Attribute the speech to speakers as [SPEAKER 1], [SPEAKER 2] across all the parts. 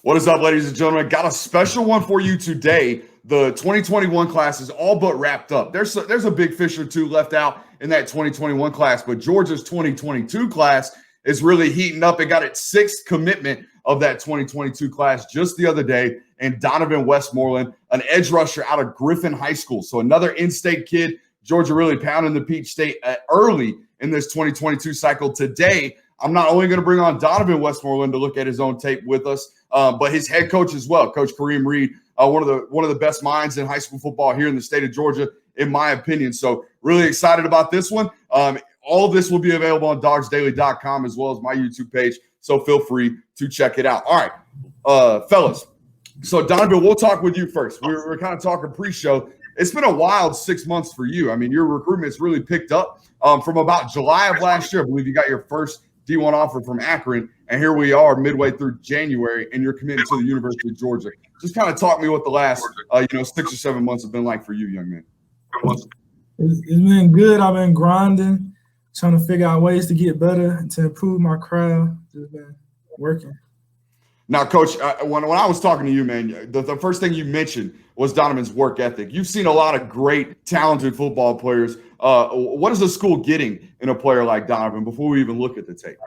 [SPEAKER 1] What is up, ladies and gentlemen? Got a special one for you today. The 2021 class is all but wrapped up. There's a big fish or two left out in that 2021 class, but Georgia's 2022 class is really heating up. It got its sixth commitment of that 2022 class just the other day, and Donovan Westmoreland, an edge rusher out of Griffin High School. So another in-state kid. Georgia really pounding the Peach State early in this 2022 cycle. Today, I'm not only going to bring on Donovan Westmoreland to look at his own tape with us, but his head coach as well, Coach Kareem Reed, one of the best minds in high school football here in the state of Georgia, in my opinion. So really excited about this one. All of this will be available on dogsdaily.com as well as my YouTube page. So feel free to check it out. All right, fellas. So Donovan, we'll talk with you first. We're kind of talking pre-show. It's been a wild 6 months for you. I mean, your recruitment's really picked up from about July of last year. I believe you got your first D1 offer from Akron, and here we are midway through January, and you're committed to the University of Georgia. Just kind of talk me what the last 6 or 7 months have been like for you, young man.
[SPEAKER 2] It's been good. I've been grinding, trying to figure out ways to get better and to improve my craft. Just been working.
[SPEAKER 1] Now, Coach, when I was talking to you, man, the first thing you mentioned was Donovan's work ethic. You've seen a lot of great, talented football players. What is the school getting in a player like Donovan before we even look at the tape?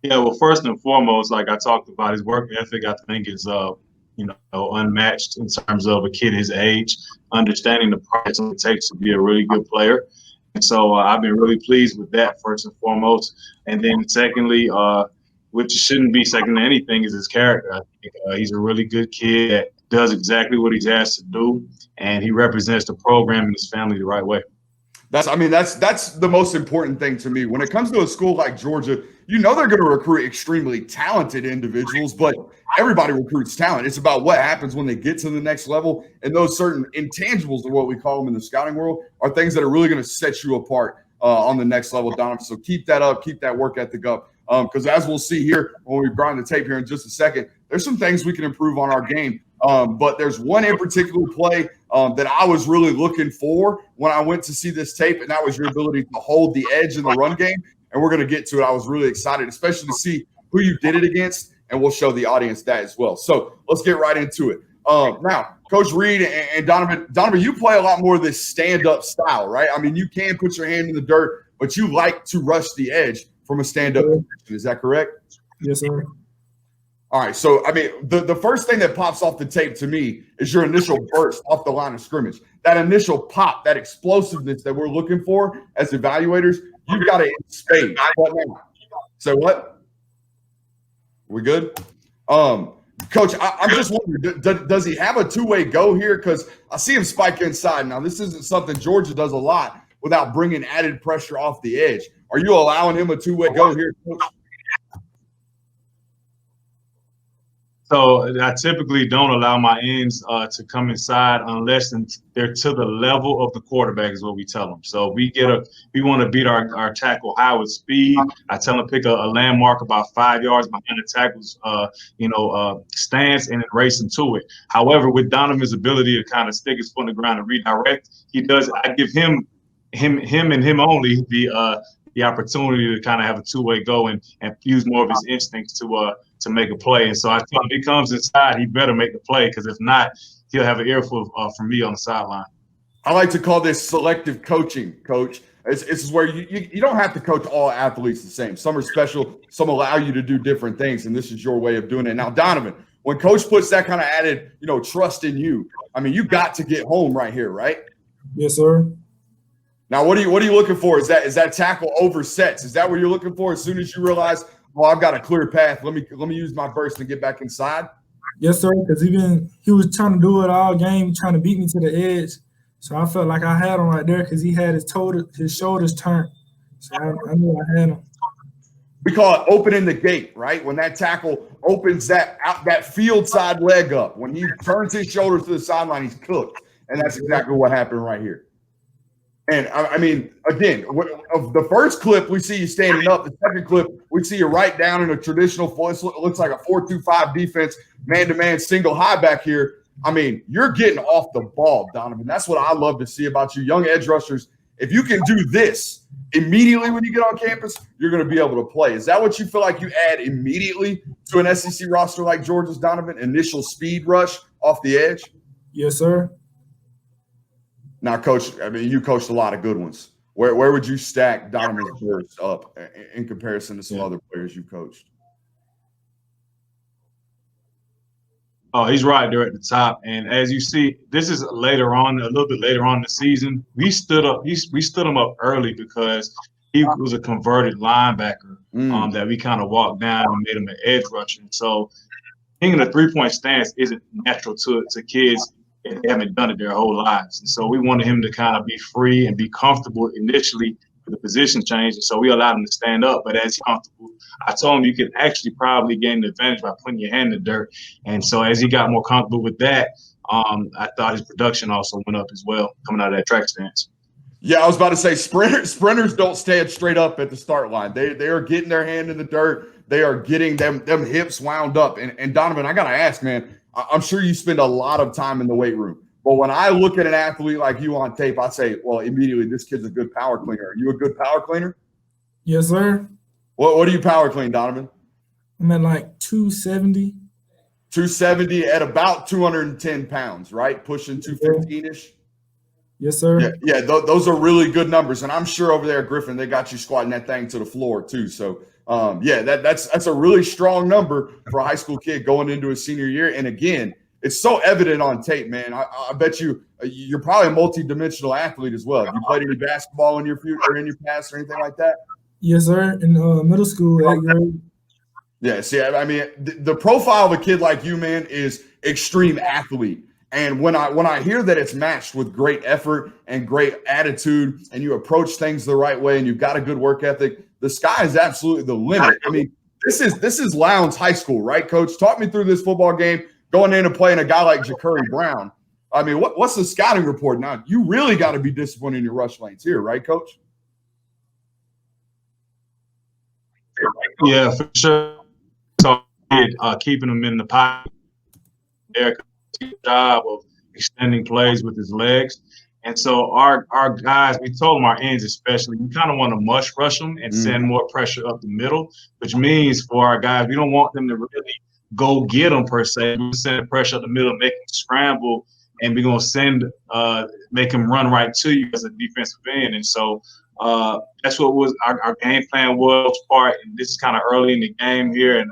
[SPEAKER 3] Yeah, well, first and foremost, like I talked about, his work ethic, I think is unmatched in terms of a kid his age, understanding the price it takes to be a really good player. And so I've been really pleased with that, first and foremost. And then secondly, which shouldn't be second to anything, is his character. I think he's a really good kid that does exactly what he's asked to do, and he represents the program and his family the right way.
[SPEAKER 1] That's the most important thing to me. When it comes to a school like Georgia, you know they're going to recruit extremely talented individuals, but everybody recruits talent. It's about what happens when they get to the next level, and those certain intangibles are what we call them in the scouting world are things that are really going to set you apart on the next level, Donovan. So keep that up, keep that work ethic up, because as we'll see here when we grind the tape here in just a second, there's some things we can improve on our game. But there's one in particular play that I was really looking for when I went to see this tape, and that was your ability to hold the edge in the run game. And we're going to get to it. I was really excited, especially to see who you did it against, and we'll show the audience that as well. So let's get right into it. Now, Coach Reed and Donovan, you play a lot more of this stand-up style, right? I mean, you can put your hand in the dirt, but you like to rush the edge from a stand-up position. Is that correct?
[SPEAKER 2] Yes, sir.
[SPEAKER 1] All right, so, I mean, the first thing that pops off the tape to me is your initial burst off the line of scrimmage. That initial pop, that explosiveness that we're looking for as evaluators, you've got it in spades. So what? We good? Coach, I'm just wondering, does he have a two-way go here? Because I see him spike inside. Now, this isn't something Georgia does a lot without bringing added pressure off the edge. Are you allowing him a two-way go here, Coach?
[SPEAKER 3] So I typically don't allow my ends to come inside unless they're to the level of the quarterback is what we tell them. So we want to beat our tackle high with speed. I tell them pick a landmark about 5 yards behind the tackle's stance and then race into it. However, with Donovan's ability to kind of stick his foot in the ground and redirect, I give him and him only the opportunity to kind of have a two-way go and use more of his instincts to make a play. And so I thought if he comes inside, he better make the play, because if not, he'll have an earful from me on the sideline.
[SPEAKER 1] I like to call this selective coaching, Coach. This is where you don't have to coach all athletes the same. Some are special. Some allow you to do different things, and this is your way of doing it. Now, Donovan, when Coach puts that kind of added, trust in you, I mean, you got to get home right here, right?
[SPEAKER 2] Yes, sir.
[SPEAKER 1] Now, what are you looking for? Is that tackle over sets? Is that what you're looking for as soon as you realize, well, I've got a clear path. Let me use my burst and get back inside?
[SPEAKER 2] Yes, sir, because he was trying to do it all game, trying to beat me to the edge. So I felt like I had him right there because he had his shoulders turned. So I knew I had him.
[SPEAKER 1] We call it opening the gate, right? When that tackle opens that field side leg up, when he turns his shoulders to the sideline, he's cooked. And that's exactly what happened right here. And I mean, again, of the first clip, we see you standing up. The second clip, we see you right down in a traditional, it looks like a 4-2-5 defense, man-to-man single high back here. I mean, you're getting off the ball, Donovan. That's what I love to see about you. Young edge rushers if you can do this immediately when you get on campus, you're going to be able to play. Is that what you feel like you add immediately to an SEC roster like Georgia's, Donovan? Initial speed rush off the edge?
[SPEAKER 2] Yes, sir.
[SPEAKER 1] Now, Coach, I mean, you coached a lot of good ones. Where would you stack Donovan's burst up in comparison to some other players you coached?
[SPEAKER 3] Oh, he's right there at the top. And as you see, this is later on, a little bit later on in the season. We stood him up early because he was a converted linebacker that we kind of walked down and made him an edge rusher. So being in a three-point stance isn't natural to kids if they haven't done it their whole lives. And so we wanted him to kind of be free and be comfortable initially for the position change. And so we allowed him to stand up. But as he's comfortable, I told him you could actually probably gain an advantage by putting your hand in the dirt. And so as he got more comfortable with that, I thought his production also went up as well coming out of that track stance.
[SPEAKER 1] Yeah, I was about to say sprinters don't stand straight up at the start line. They are getting their hand in the dirt. They are getting them hips wound up. And Donovan, I got to ask, man, I'm sure you spend a lot of time in the weight room. But when I look at an athlete like you on tape, I say, well, immediately, this kid's a good power cleaner. Are you a good power cleaner?
[SPEAKER 2] Yes, sir.
[SPEAKER 1] What do you power clean, Donovan?
[SPEAKER 2] I'm at like 270.
[SPEAKER 1] 270 at about 210 pounds, right? Pushing 215-ish?
[SPEAKER 2] Yes, sir.
[SPEAKER 1] Yeah, those are really good numbers. And I'm sure over there at Griffin, they got you squatting that thing to the floor too. So, that's a really strong number for a high school kid going into his senior year. And again, it's so evident on tape, man. I bet you're probably a multi-dimensional athlete as well. Have you played any basketball in your future or in your past or anything like that?
[SPEAKER 2] Yes, sir. In middle school, 8th grade.
[SPEAKER 1] Yeah, see, I mean, the profile of a kid like you, man, is extreme athlete. And when I hear that it's matched with great effort and great attitude and you approach things the right way and you've got a good work ethic, the sky is absolutely the limit. I mean, this is Lowndes High School, right, Coach? Talk me through this football game, going in and playing a guy like Ja'Curry Brown. I mean, what's the scouting report now? You really got to be disciplined in your rush lanes here, right, Coach?
[SPEAKER 3] Yeah, for sure. So keeping him in the pocket. Eric did a job of extending plays with his legs. And so our guys, we told them, our ends especially, we kind of want to mush rush them and send more pressure up the middle, which means for our guys, we don't want them to really go get them per se. We send pressure up the middle, make them scramble, and we're going to make them run right to you as a defensive end. And so that's what was our game plan was part. And this is kind of early in the game here. And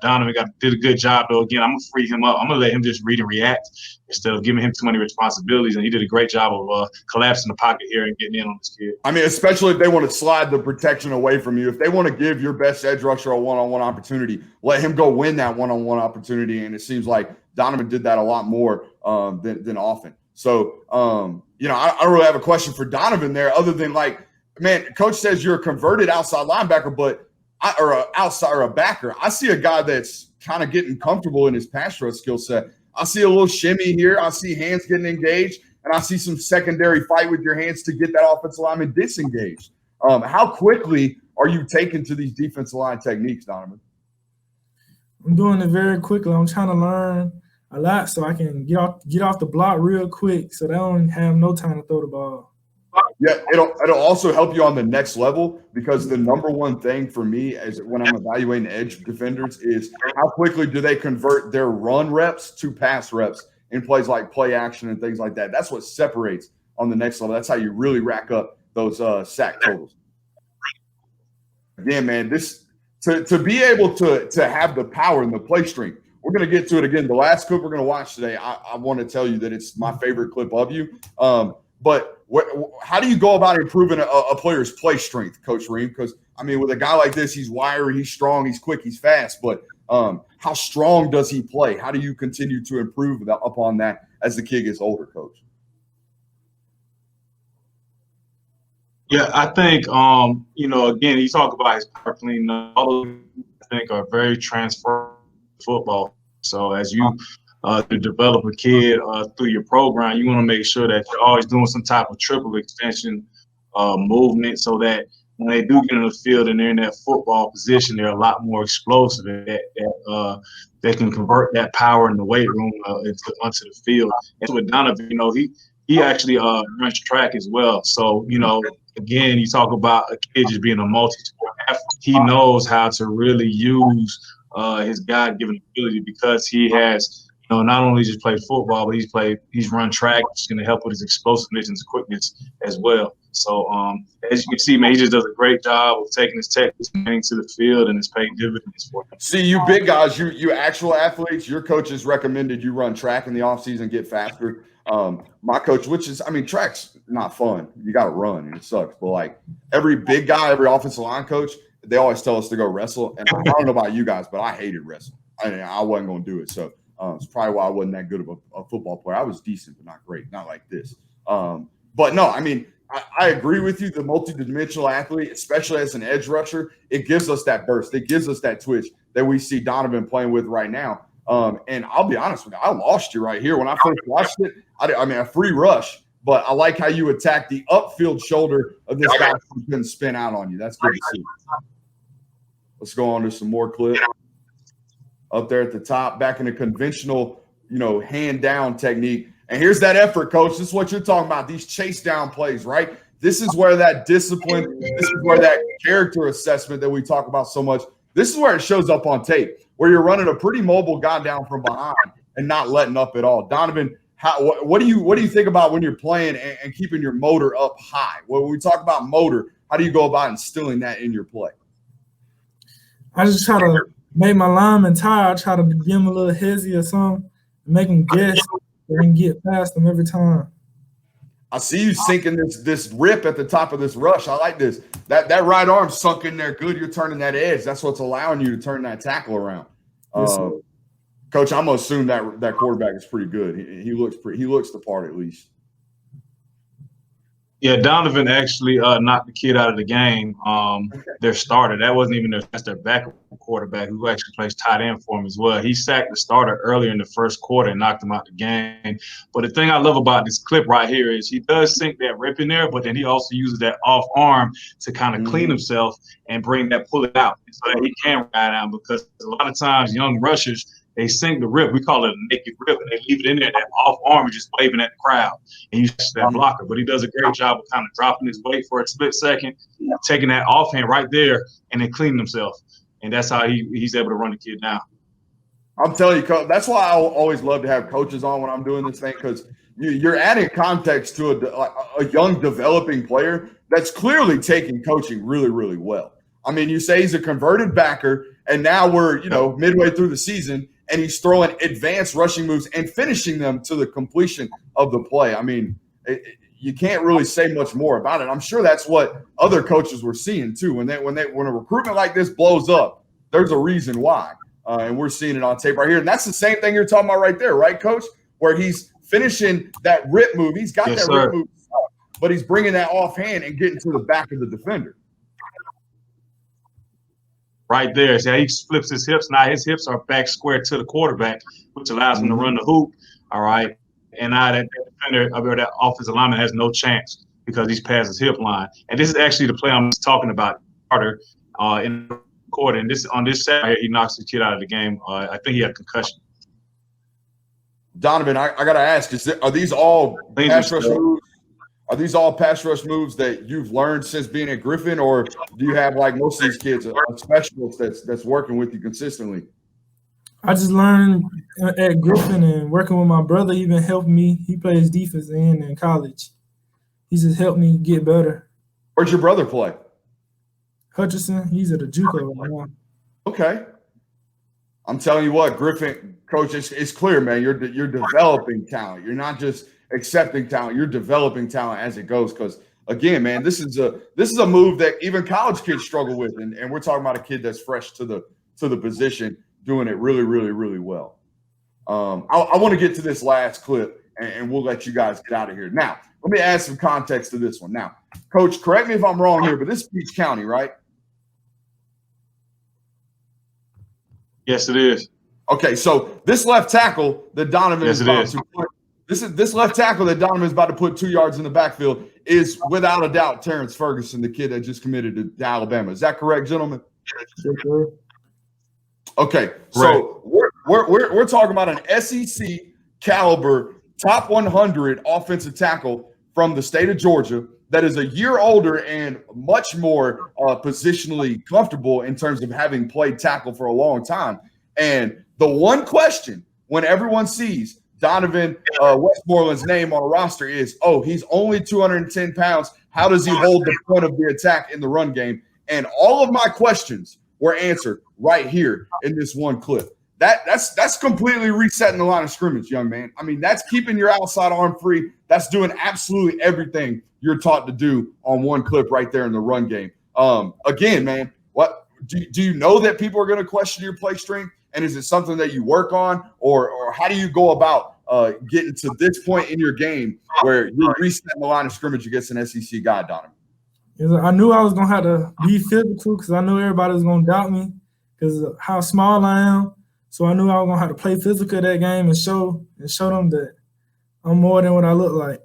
[SPEAKER 3] Donovan did a good job, though. Again, I'm going to free him up. I'm going to let him just read and react instead of giving him too many responsibilities. And he did a great job of collapsing the pocket here and getting in on this kid.
[SPEAKER 1] I mean, especially if they want to slide the protection away from you. If they want to give your best edge rusher a one-on-one opportunity, let him go win that one-on-one opportunity. And it seems like Donovan did that a lot more than often. So, I don't really have a question for Donovan there other than, like, man, Coach says you're a converted outside linebacker, but or a outside or a backer. I see a guy that's kind of getting comfortable in his pass rush skill set. I see a little shimmy here. I see hands getting engaged, and I see some secondary fight with your hands to get that offensive lineman disengaged. How quickly are you taking to these defensive line techniques, Donovan?
[SPEAKER 2] I'm doing it very quickly. I'm trying to learn a lot so I can get off the block real quick so they don't have no time to throw the ball.
[SPEAKER 1] Yeah, it'll also help you on the next level because the number one thing for me is when I'm evaluating edge defenders is how quickly do they convert their run reps to pass reps in plays like play action and things like that. That's what separates on the next level. That's how you really rack up those sack totals. Again, man, this to be able to have the power and the play strength. We're going to get to it again. The last clip we're going to watch today, I want to tell you that it's my favorite clip of you. But how do you go about improving a player's play strength, Coach Ream? Because, I mean, with a guy like this, he's wiry, he's strong, he's quick, he's fast. But how strong does he play? How do you continue to improve upon that as the kid gets older, Coach?
[SPEAKER 3] Yeah, I think, again, you talk about his power clean. All of them, I think, are very transferable to football. So as you to develop a kid through your program, you want to make sure that you're always doing some type of triple extension movement so that when they do get in the field and they're in that football position, they're a lot more explosive that they can convert that power in the weight room onto the field. And so with Donovan, he actually runs track as well. So, again, you talk about a kid just being a multi-sport athlete. He knows how to really use his God-given ability because he has, not only just played football, but he's run track, which is going to help with his explosiveness and his quickness as well. So, as you can see, man, he just does a great job of taking his techniques to the field, and it's paying dividends for him.
[SPEAKER 1] See, you big guys, you actual athletes, your coaches recommended you run track in the offseason, get faster. My coach, track's not fun. You got to run, and it sucks. But like every big guy, every offensive line coach, they always tell us to go wrestle. And I don't know about you guys, but I hated wrestling. I wasn't going to do it. So it's probably why I wasn't that good of a football player. I was decent, but not great, not like this. But no, I agree with you. The multidimensional athlete, especially as an edge rusher, it gives us that burst. It gives us that twitch that we see Donovan playing with right now. And I'll be honest with you, I lost you right here. When I first watched it, a free rush, but I like how you attack the upfield shoulder of this guy who couldn't spin out on you. That's good to see. Let's go on to some more clip. Up there at the top, back in the conventional, hand down technique. And here's that effort, coach. This is what you're talking about, these chase down plays, right? This is where that discipline, this is where that character assessment that we talk about so much, this is where it shows up on tape, where you're running a pretty mobile guy down from behind and not letting up at all. Donovan, what do you think about when you're playing and keeping your motor up high? When we talk about motor, how do you go about instilling that in your play?
[SPEAKER 2] I just try to make my lineman tired. I try to give him a little hezzy or something, make him guess and get past them every time.
[SPEAKER 1] I see you sinking this rip at the top of this rush. I like this. That right arm sunk in there good. You're turning that edge. That's what's allowing you to turn that tackle around.
[SPEAKER 2] Yes,
[SPEAKER 1] Coach, I'm gonna assume that quarterback is pretty good. He looks the part at least.
[SPEAKER 3] Yeah, Donovan actually knocked the kid out of the game. Their starter. That wasn't even their backup quarterback, who actually plays tight end for him as well. He sacked the starter earlier in the first quarter and knocked him out the game. But the thing I love about this clip right here is he does sink that rip in there, but then he also uses that off arm to kind of clean himself and bring that pull it out so that he can ride down, because a lot of times young rushers, they sink the rip. We call it a naked rip, and they leave it in there. That off arm is just waving at the crowd, and you see that blocker. But he does a great job of kind of dropping his weight for a split second, taking that offhand right there, and then cleaning himself. And that's how he's able to run the kid down.
[SPEAKER 1] I'm telling you, Coach, that's why I always love to have coaches on when I'm doing this thing, because you're adding context to a young developing player that's clearly taking coaching really, really well. You say he's a converted backer, and now we're midway through the season, and he's throwing advanced rushing moves and finishing them to the completion of the play. You can't really say much more about it. I'm sure that's what other coaches were seeing too. When a recruitment like this blows up, there's a reason why, and we're seeing it on tape right here. And that's the same thing you're talking about right there, right, Coach? Where he's finishing that rip move. He's got rip move, but he's bringing that offhand and getting to the back of the defender.
[SPEAKER 3] Right there. See how he flips his hips. Now his hips are back square to the quarterback, which allows him to run the hoop. All right. And now that defender, that offensive lineman has no chance because he's past his hip line. And this is actually the play I'm talking about, Carter, in the quarter. And on this side, he knocks the kid out of the game. I think he had a concussion.
[SPEAKER 1] Donovan, I got to ask, are these all pass rush moves? Are these all pass rush moves that you've learned since being at Griffin, or do you have, like most of these kids, a specialist that's working with you consistently?
[SPEAKER 2] I just learned at Griffin, and working with my brother even helped me. He plays defense in college. He just helped me get better.
[SPEAKER 1] Where's your brother play?
[SPEAKER 2] Hutchinson. He's at the JUCO right now.
[SPEAKER 1] Okay. I'm telling you what, Griffin, Coach, it's clear, man. You're developing talent. You're not just accepting talent. You're developing talent as it goes. Because again, man, this is a move that even college kids struggle with, and we're talking about a kid that's fresh to the position, doing it really, really, really well. I want to get to this last clip, and we'll let you guys get out of here. Now, let me add some context to this one. Now, Coach, correct me if I'm wrong here, but this is Peach County, right?
[SPEAKER 3] Yes, it is.
[SPEAKER 1] Okay, so this left tackle that Donovan
[SPEAKER 3] yes,
[SPEAKER 1] is about to put, this left tackle that Donovan is about to put 2 yards in the backfield is without a doubt Terrence Ferguson, the kid that just committed to Alabama. Is that correct, gentlemen?
[SPEAKER 2] Yes, sir.
[SPEAKER 1] Okay, so we're talking about an SEC caliber top 100 offensive tackle from the state of Georgia that is a year older and much more positionally comfortable in terms of having played tackle for a long time. And the one question when everyone sees Donovan Westmoreland's name on a roster is, oh, he's only 210 pounds. How does he hold the front of the attack in the run game? And all of my questions were answered right here in this one clip. That's completely resetting the line of scrimmage, young man. I mean, that's keeping your outside arm free. That's doing absolutely everything you're taught to do on one clip right there in the run game. Again, man, what do you know that people are going to question your play strength? And is it something that you work on, or how do you go about getting to this point in your game where you're resetting the line of scrimmage against an SEC guy, Donovan?
[SPEAKER 2] I knew I was going to have to be physical because I knew everybody was going to doubt me because of how small I am. So I knew I was going to have to play physical that game and show them that I'm more than what I look like.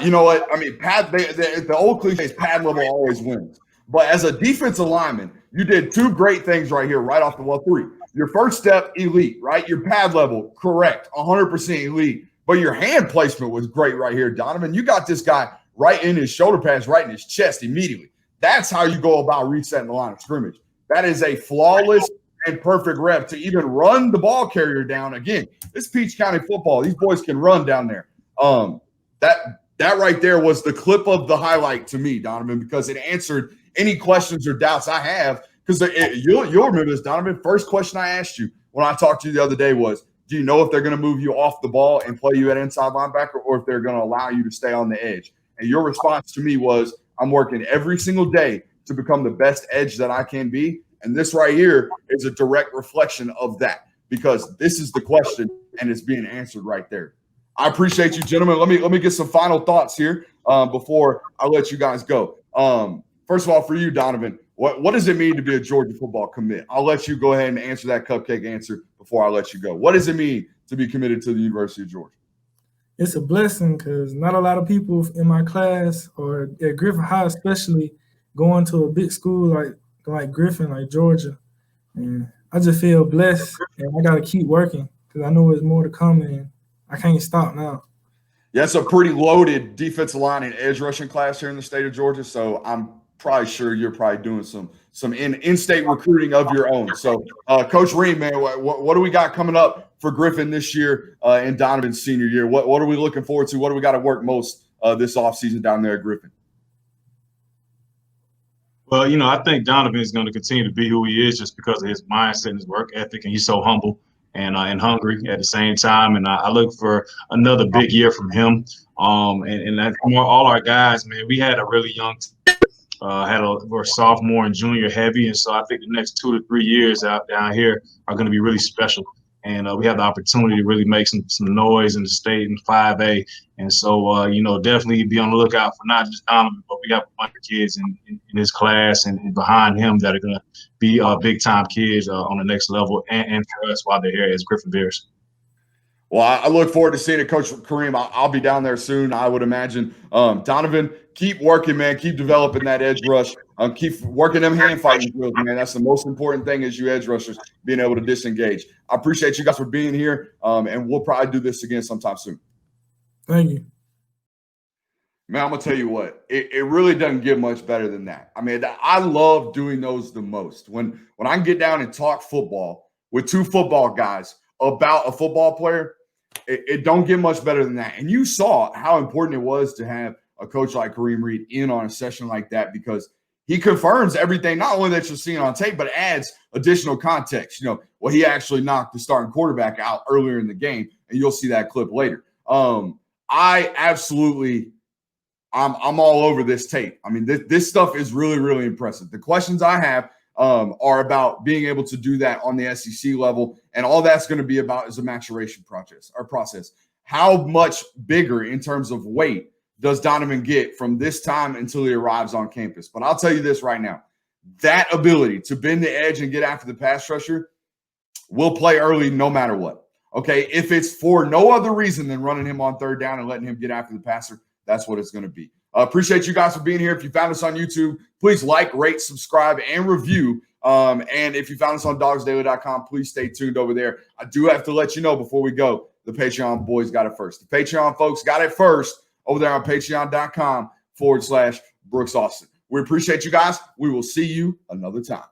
[SPEAKER 1] You know what? I mean, the old cliche is pad level always wins. But as a defensive lineman, you did two great things right here, right off the wall. Three. Your first step, elite, right? Your pad level, correct, 100% elite. But your hand placement was great right here, Donovan. You got this guy right in his shoulder pads, right in his chest immediately. That's how you go about resetting the line of scrimmage. That is a flawless and perfect rep to even run the ball carrier down. Again, this Peach County football, these boys can run down there. That right there was the clip of the highlight to me, Donovan, because it answered any questions or doubts I have. Because you'll remember this, Donovan. First question I asked you when I talked to you the other day was, do you know if they're going to move you off the ball and play you at inside linebacker, or if they're going to allow you to stay on the edge? And your response to me was, I'm working every single day to become the best edge that I can be. And this right here is a direct reflection of that, because this is the question and it's being answered right there. I appreciate you, gentlemen. Let me get some final thoughts here before I let you guys go. First of all, for you, Donovan, what does it mean to be a Georgia football commit? I'll let you go ahead and answer that cupcake answer before I let you go. What does it mean to be committed to the University of Georgia?
[SPEAKER 2] It's a blessing because not a lot of people in my class or at Griffin High especially going to a big school like Griffin, like Georgia. And I just feel blessed, and I got to keep working because I know there's more to come, and I can't stop now.
[SPEAKER 1] Yeah, it's a pretty loaded defensive line and edge rushing class here in the state of Georgia. So I'm probably sure you're probably doing some in-state recruiting of your own. So, Coach Ream, man, what do we got coming up for Griffin this year in Donovan's senior year? What are we looking forward to? What do we got to work most this offseason down there at Griffin?
[SPEAKER 3] Well, I think Donovan is going to continue to be who he is just because of his mindset and his work ethic, and he's so humble and hungry at the same time. And I look for another big year from him. And that's all our guys, man. We had a really young team. We're sophomore and junior heavy, and so I think the next 2 to 3 years out down here are going to be really special. And we have the opportunity to really make some noise in the state in 5A. And so, definitely be on the lookout for not just Donovan, but we got a bunch of kids in his class and behind him that are going to be big-time kids on the next level and for us while they're here as Griffin Bears.
[SPEAKER 1] Well, I look forward to seeing it, Coach Kareem. I'll be down there soon, I would imagine. Donovan, keep working, man. Keep developing that edge rush. Keep working them hand fighting drills, man. That's the most important thing as you edge rushers, being able to disengage. I appreciate you guys for being here, and we'll probably do this again sometime soon.
[SPEAKER 2] Thank you.
[SPEAKER 1] Man, I'm going to tell you what, it really doesn't get much better than that. I mean, I love doing those the most. When I can get down and talk football with two football guys about a football player, it don't get much better than that. And you saw how important it was to have a coach like Kareem Reed in on a session like that, because he confirms everything, not only that you're seeing on tape, but adds additional context. He actually knocked the starting quarterback out earlier in the game, and you'll see that clip later. I'm all over this tape. I mean, this stuff is really, really impressive. The questions I have are about being able to do that on the SEC level, and all that's going to be about is a maturation process. How much bigger in terms of weight does Donovan get from this time until he arrives on campus? But I'll tell you this right now, that ability to bend the edge and get after the pass rusher will play early no matter what. Okay, if it's for no other reason than running him on third down and letting him get after the passer, that's what it's going to be. Appreciate you guys for being here. If you found us on YouTube, please like, rate, subscribe, and review. And if you found us on dogsdaily.com, please stay tuned over there. I do have to let you know before we go, the Patreon boys got it first. The Patreon folks got it first over there on patreon.com/Brooks Austin. We appreciate you guys. We will see you another time.